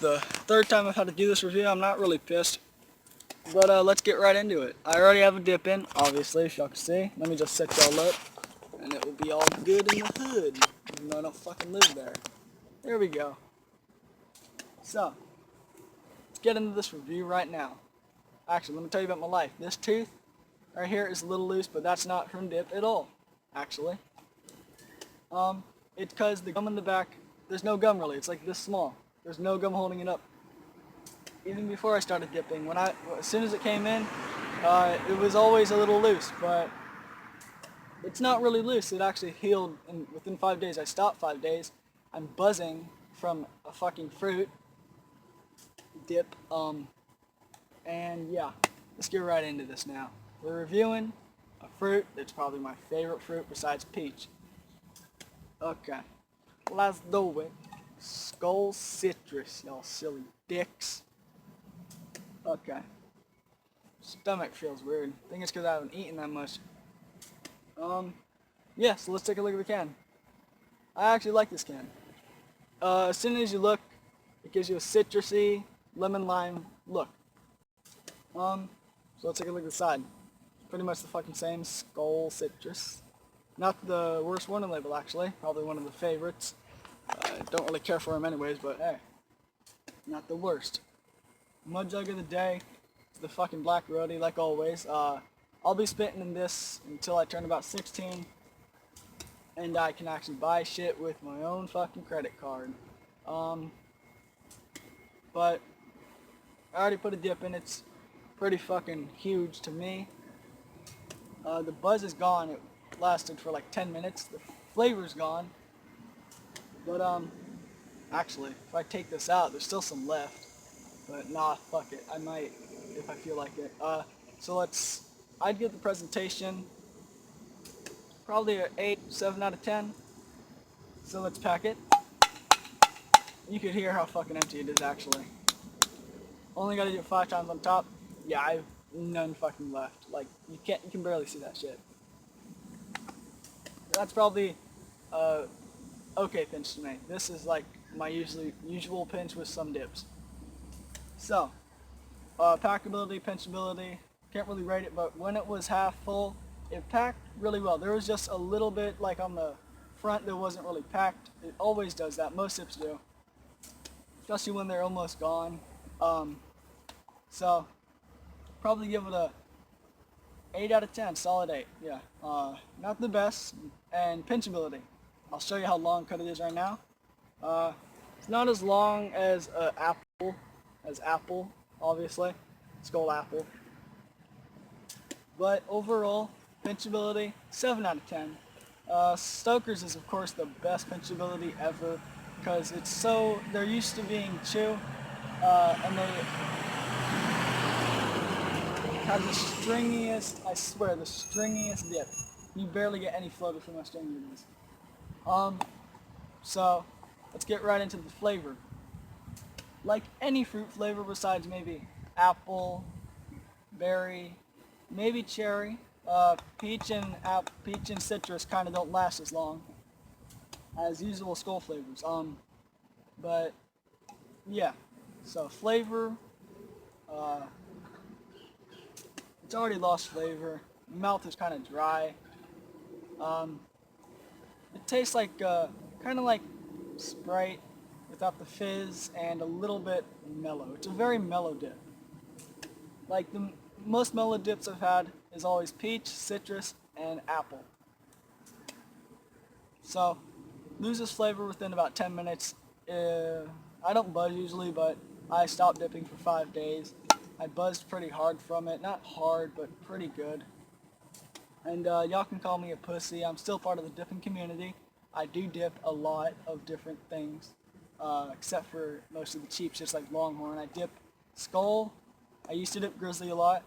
the third time I've had to do this review. I'm not really pissed. But let's get right into it. I already have a dip in, obviously, if y'all can see. Let me just set y'all up, and it will be all good in the hood, even though I don't fucking live there. There we go. So, let's get into this review right now. Actually, let me tell you about my life. This tooth right here is a little loose, but that's not from dip at all, actually. It's because the gum in the back, there's no gum really. It's like this small. There's no gum holding it up. Even before I started dipping, as soon as it came in, it was always a little loose, but it's not really loose. It actually healed within 5 days. I stopped 5 days. I'm buzzing from a fucking fruit dip, and yeah, let's get right into this now. We're reviewing a fruit that's probably my favorite fruit besides peach. Okay, let's do it. Skoal citrus, y'all silly dicks. Okay. Stomach feels weird. I think it's because I haven't eaten that much. Yeah, so let's take a look at the can. I actually like this can. As soon as you look, it gives you a citrusy, lemon lime look. So let's take a look at the side. Pretty much the fucking same, Skoal citrus. Not the worst warning label, actually. Probably one of the favorites. Don't really care for them anyways, but hey. Not the worst. Mud jug of the day is the fucking black roadie, like always. I'll be spitting in this until I turn about 16, and I can actually buy shit with my own fucking credit card. But I already put a dip in. It's pretty fucking huge to me. The buzz is gone. It lasted for like 10 minutes. The flavor's gone. But actually, if I take this out, there's still some left. But nah, fuck it. I might, if I feel like it. So I'd give the presentation probably an 8, 7 out of 10. So let's pack it. You could hear how fucking empty it is, actually. Only gotta do it 5 times on top. Yeah, I have none fucking left. Like, you can barely see that shit. That's probably, okay pinch to me. This is like my usual pinch with some dips. So, packability, pinchability, can't really rate it, but when it was half full, it packed really well. There was just a little bit, like on the front, that wasn't really packed. It always does that, most dips do. Especially when they're almost gone. So, probably give it a 8 out of 10, solid 8, yeah. Not the best, and pinchability. I'll show you how long cut it is right now. It's not as long as apple, obviously, Skoal apple. But overall, pinchability, 7 out of 10. Stoker's is of course the best pinchability ever, because they're used to being chew, and they have the stringiest, I swear, the stringiest dip. You barely get any floater from how stringy it is. So, let's get right into the flavor. Like any fruit flavor besides maybe apple, berry, maybe cherry, peach and citrus kind of don't last as long as usual Skoal flavors. But yeah, so flavor, it's already lost flavor. Mouth is kind of dry. It tastes like kind of like Sprite without the fizz and a little bit mellow. It's a very mellow dip. Like the most mellow dips I've had is always peach, citrus, and apple. So, loses flavor within about 10 minutes. I don't buzz usually, but I stopped dipping for 5 days. I buzzed pretty hard from it. Not hard, but pretty good. And y'all can call me a pussy. I'm still part of the dipping community. I do dip a lot of different things, except for most of the cheap shits like Longhorn. I dip Skoal. I used to dip Grizzly a lot.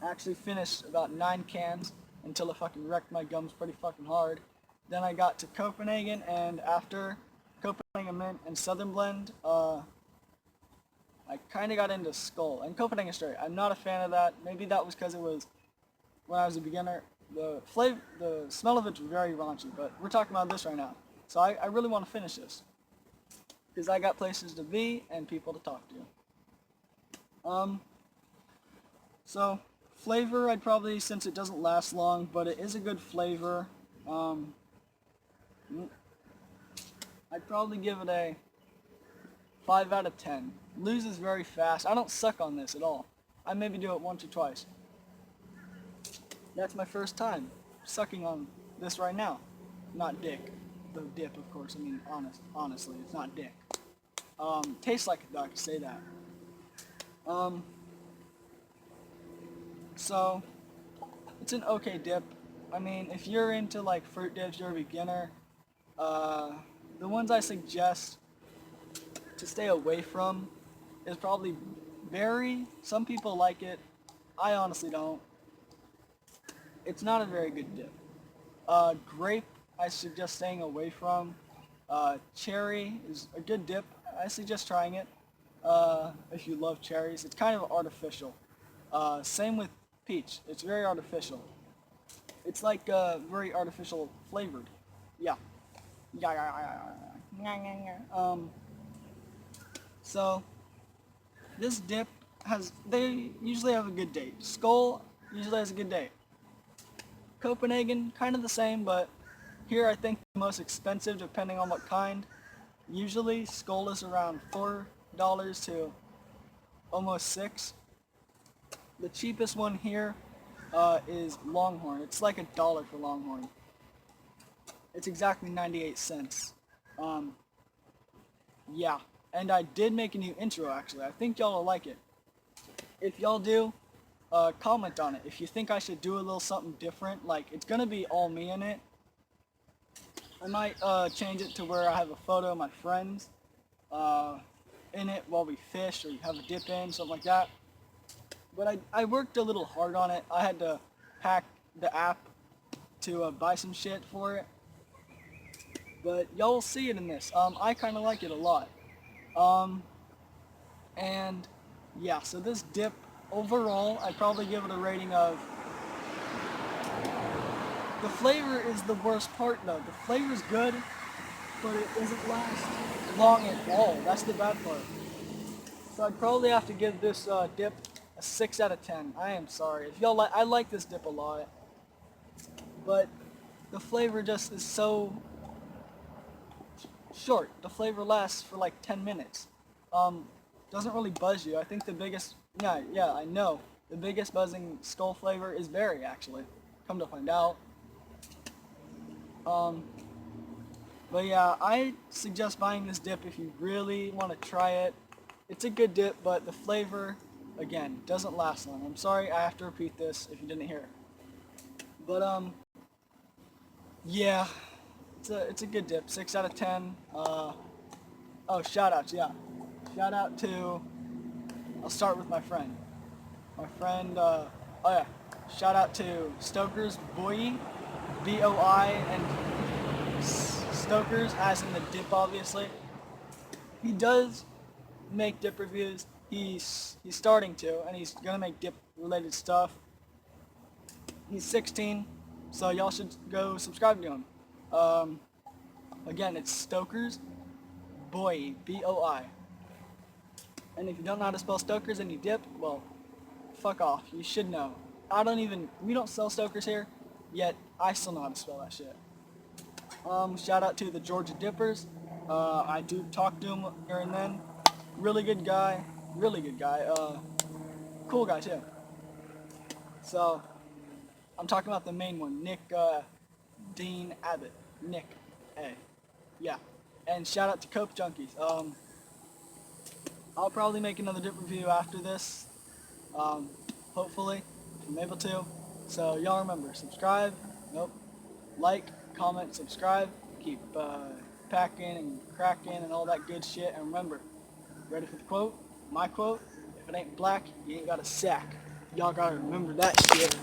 I actually finished about 9 cans until it fucking wrecked my gums pretty fucking hard. Then I got to Copenhagen, and after Copenhagen Mint and Southern Blend, I kind of got into Skoal. And Copenhagen Straight, I'm not a fan of that. Maybe that was because it was when I was a beginner. The smell of it's very raunchy, but we're talking about this right now. So I really want to finish this. because I got places to be and people to talk to. So flavor, I'd probably, since it doesn't last long, but it is a good flavor, I'd probably give it a 5 out of 10. Loses very fast. I don't suck on this at all. I maybe do it once or twice. That's my first time sucking on this right now. Not dick. The dip, of course. I mean, honestly, it's not dick. Tastes like it though, I can say that. So, it's an okay dip. I mean, if you're into like fruit dips, you're a beginner. The ones I suggest to stay away from is probably berry. Some people like it. I honestly don't. It's not a very good dip. Grape, I suggest staying away from. Cherry is a good dip. I suggest trying it if you love cherries. It's kind of artificial. Same with peach. It's very artificial. It's like very artificial flavored. Yeah. So this dip they usually have a good date. Skoal usually has a good date. Copenhagen, kind of the same, but here I think the most expensive depending on what kind. Usually Skoal is around $4 to almost $6. The cheapest one here is Longhorn. It's like $1 for Longhorn. It's exactly 98 cents. Yeah, and I did make a new intro actually. I think y'all will like it. If y'all do, comment on it. If you think I should do a little something different, like it's gonna be all me in it. I might change it to where I have a photo of my friends in it while we fish or have a dip in, something like that. But I worked a little hard on it. I had to hack the app to buy some shit for it. But y'all will see it in this. I kind of like it a lot. And yeah, so this dip, overall, I'd probably give it a rating of... The flavor is the worst part though. The flavor's good, but it doesn't last long at all. That's the bad part. So I'd probably have to give this dip a 6 out of 10. I am sorry. If y'all I like this dip a lot. But the flavor just is so short. The flavor lasts for like 10 minutes. Doesn't really buzz you. I think the biggest, yeah, I know. The biggest buzzing Skoal flavor is berry, actually. Come to find out. But yeah, I suggest buying this dip if you really want to try it. It's a good dip, but the flavor, again, doesn't last long. I'm sorry, I have to repeat this if you didn't hear it. But, yeah, it's a good dip. 6 out of 10. Oh, shout-outs, yeah. Shout out to, I'll start with my friend. My friend, oh yeah, shout out to Stoker's Boy, B-O-I, and Stoker's, as in the dip, obviously. He does make dip reviews. He's starting to, and he's gonna make dip-related stuff. He's 16, so y'all should go subscribe to him. Again, it's Stoker's Boy, B-O-I. And if you don't know how to spell Stoker's and you dip, well, fuck off. You should know. We don't sell Stoker's here, yet I still know how to spell that shit. Shout out to the Georgia Dippers. I do talk to him here and then. Really good guy. Cool guy too. So, I'm talking about the main one, Nick Dean Abbott. Nick A. Yeah. And shout out to Cope Junkies. I'll probably make another dip review after this, hopefully, if I'm able to. So y'all remember, subscribe, like, comment, subscribe, keep packing and cracking and all that good shit. And remember, ready for the quote? My quote, if it ain't black, you ain't got a sack. Y'all gotta remember that shit.